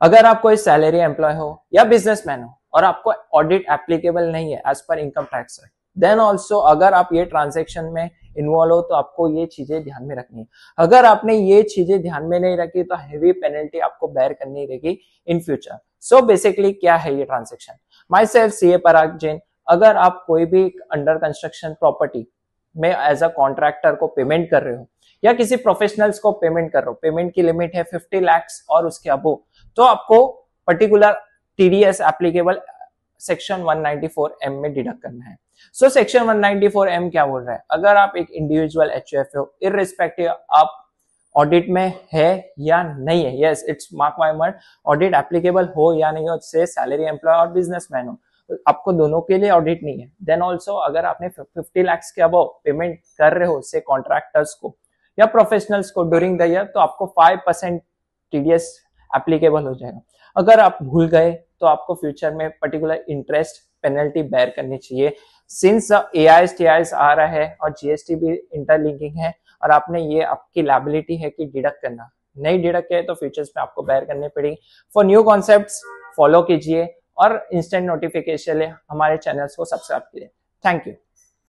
अगर आप कोई सैलरी एम्प्लॉय हो या बिजनेसमैन हो और आपको ऑडिट एप्लीकेबल नहीं है एज पर income tax act, then also अगर आप ये ट्रांजेक्शन में इन्वॉल्व हो तो आपको ये चीजें ध्यान में रखनी है। अगर आपने ये चीजें ध्यान में नहीं रखी तो हैवी पेनल्टी आपको बेयर करनी रहेगी इन फ्यूचर। सो बेसिकली क्या है ये ट्रांजेक्शन? माई सेल्फ सीए पराग जैन। अगर आप कोई भी अंडर कंस्ट्रक्शन प्रॉपर्टी में एज अ कॉन्ट्रैक्टर को पेमेंट कर रहे हो या किसी प्रोफेशनल्स को पेमेंट कर रहे हो, पेमेंट की लिमिट है 50 lakhs और उसके अबो, तो आपको particular TDS applicable section 194M में डिडक्ट करना है। सो सेक्शन 194M क्या बोल रहा है? अगर आप एक इंडिविजुअल एचयूएफ हो, इररिस्पेक्टिव आप ऑडिट में है या नहीं है, yes it's mark my word, audit applicable हो या नहीं हो, से सैलरी एम्प्लॉय और बिजनेसमैन हो, आपको दोनों के लिए ऑडिट नहीं है। देन ऑल्सो अगर आपने 50 lakhs के अबव पेमेंट कर रहे हो से कॉन्ट्रैक्टर्स को या प्रोफेशनल्स को ड्यूरिंग द ईयर, तो आपको 5% टीडीएस एप्लीकेबल हो जाएगा। अगर आप भूल गए तो आपको फ्यूचर में पर्टिकुलर इंटरेस्ट पेनल्टी बेयर करनी चाहिए। सिंस एआईएस टीआईएस आ रहा है और जीएसटी भी इंटरलिंकिंग है और आपने ये आपकी लायबिलिटी है कि डिडक्ट करना, नहीं डिडक्ट किया तो फ्यूचर्स में आपको बेयर करनी पड़ेगी। फॉर न्यू कॉन्सेप्ट्स फॉलो कीजिए और इंस्टेंट नोटिफिकेशन हमारे चैनल्स को सब्सक्राइब कीजिए। Thank you.